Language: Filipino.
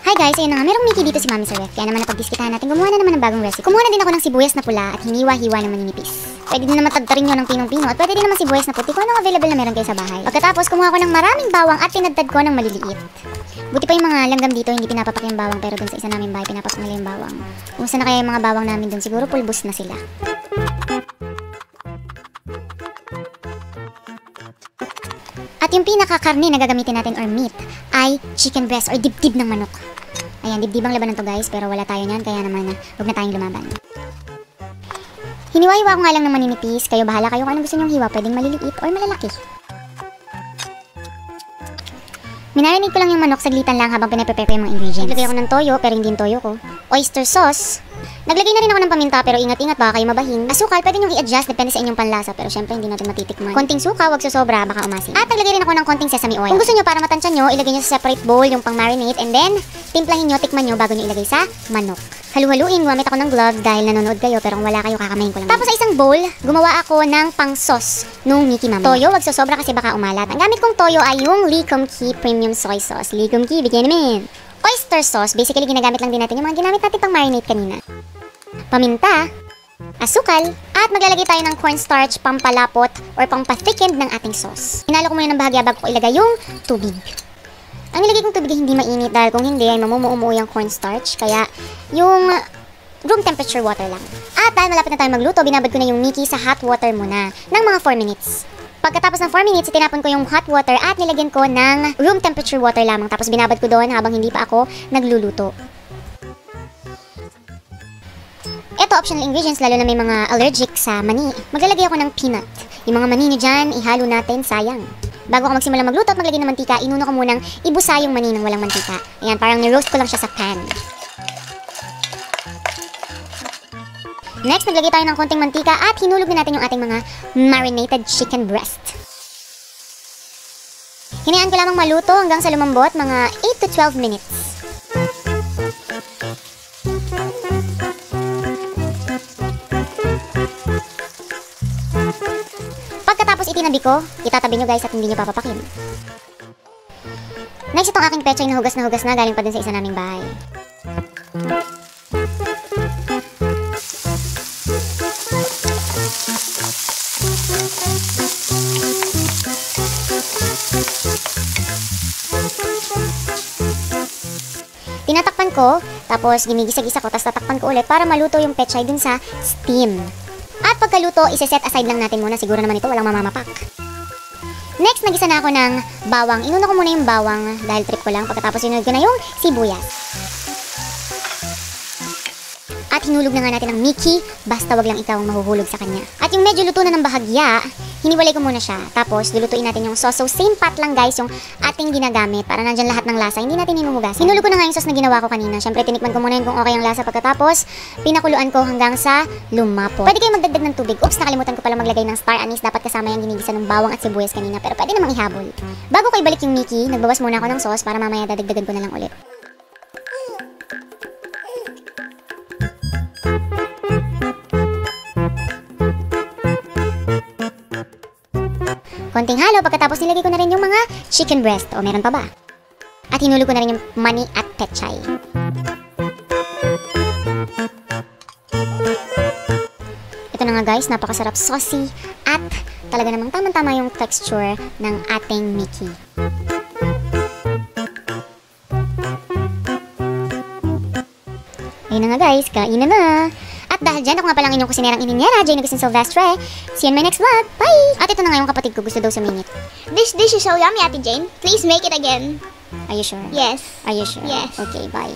Hi guys, ayun na nga, merong Mickey dito si Mami sa ref. Kaya naman napagdiskitahan natin, gumawa na naman ng bagong recipe. Kumuha na din ako ng sibuyas na pula at hiniwa-hiwa ng maninipis. Pwede din naman tadtarin nyo ng pinong-pino at pwede din naman sibuyas na puti kung anong available na meron kayo sa bahay. Pagkatapos, kumuha ko ng maraming bawang at tinadtad ko ng maliliit. Buti pa yung mga langgam dito, hindi pinapapak yung bawang, pero dun sa isa namin bahay, pinapapak nila yung bawang. Kung saan na kaya yung mga bawang namin dun, siguro pulbos na sila. At yung pinakakarne na gagamitin natin or meat ay chicken breast or dibdib ng manok. Ayan, dibdibang labanan to guys, pero wala tayo niyan, kaya naman huwag na tayong lumaban. Hiniwa-hiwa ko nga lang ng maninipis, kayo bahala kayo kung anong gusto nyong hiwa, pwedeng maliliit or malalaki. Minarinate ko lang yung manok, saglitan lang habang pinaprepare ko yung mga ingredients. Naglagay ako ng toyo, pero hindi yung toyo ko. Oyster sauce. Naglagay na rin ako ng paminta, pero ingat-ingat baka kayo mabahin. Asukal, pwede nyo i-adjust, depende sa inyong panlasa, pero syempre hindi natin matitikman. Konting suka, wag sosobra, baka umasin. At naglagay rin ako ng konting sesame oil. Kung gusto nyo para matansya nyo, ilagay nyo sa separate bowl yung pang marinate, and then timplahin nyo, tikman nyo bago nyo ilagay sa manok. Halu-haluin, gumamit ako ng gloves dahil nanonood kayo, pero kung wala kayo, kakamayin ko lang. Tapos sa isang bowl, gumawa ako ng pang sauce nung Mickey Mami. Toyo, wag sosobra kasi baka umalat. Ang gamit kong toyo ay yung Lee Kum Kee Premium Soy Sauce. Lee Kum Kee, bigyan namin. Oyster sauce, basically ginagamit lang din natin yung mga ginamit natin pang marinate kanina. Paminta, asukal, at maglalagay tayo ng cornstarch pampalapot or pampathickened ng ating sauce. Hinalo ko muna ng bahagya bago ko ilagay yung tubig. Ang nilagay kong tubig ay hindi mainit dahil kung hindi ay mamumuumuo yung cornstarch, kaya yung room temperature water lang. At dahil malapit na tayo magluto, binabad ko na yung Mickey sa hot water muna ng mga 4 minutes. Pagkatapos ng 4 minutes, tinapon ko yung hot water at nilagyan ko ng room temperature water lamang. Tapos binabad ko doon habang hindi pa ako nagluluto. Ito, optional ingredients, lalo na may mga allergic sa mani. Maglalagay ako ng peanut. Yung mga mani nyo dyan, ihalo natin, sayang. Bago ako magsimula magluto at maglagay ng mantika, inuno ko munang ibusa yung mani ng walang mantika. Ayan, parang ni-roast ko lang siya sa pan. Next, naglagay tayo ng konting mantika at hinulog na natin yung ating mga marinated chicken breast. Hinayaan ko lamang maluto hanggang sa lumambot, mga 8 to 12 minutes. Pagkatapos itinabi ko, itatabi nyo guys at hindi nyo papapakin. Next, itong aking pechay na hugas na galing pa din sa isa naming bahay. Tinatakpan ko, tapos ginigisa-gisa ko, tapos tatakpan ko ulit para maluto yung pechay dun sa steam. At pagkaluto, isa-set aside lang natin muna. Siguro naman ito walang mamamapak. Next, nagisa na ako ng bawang. Inuna ko muna yung bawang dahil trip ko lang. Pagkatapos sinunod ko na yung sibuyas. At hinulog na nga natin ang Mickey, basta wag lang ikaw ang mahuhulog sa kanya. At yung medyo luto na ng bahagya, hiniwalay ko muna siya. Tapos, lulutuin natin yung sauce. So, same pot lang guys yung ating ginagamit para nandyan lahat ng lasa. Hindi natin hinuhugasan. Hinulog ko na nga yung sauce na ginawa ko kanina. Siyempre, tinikman ko muna yun kung okay ang lasa. Pagkatapos, pinakuluan ko hanggang sa lumapo. Pwede kayong magdagdag ng tubig. Oops, nakalimutan ko pala maglagay ng star anise. Dapat kasama yung ginigisa ng bawang at sibuyas kanina. Pero pwede namang ihabol. Bago ko ibalik yung Mickey, nagbawas muna ako ng sauce para mamaya dadagdagan ko na lang ulit. Konting halo, pagkatapos nilagay ko na rin yung mga chicken breast. O, meron pa ba? At hinulog ko na rin yung mani at pechay. Ito na nga guys, napakasarap, saucy at talaga namang tamang-tama yung texture ng ating Mickey. Ayun na nga guys, kainan na! At dahil dyan, ako nga palang inyong kusinerang ininyera, Jane Agustin Silvestre. See you in my next vlog. Bye! At ito na nga yung kapatid ko, gusto daw sumingit. This dish is so yummy, Ate Jane. Please make it again. Are you sure? Yes. Are you sure? Yes. Okay, bye.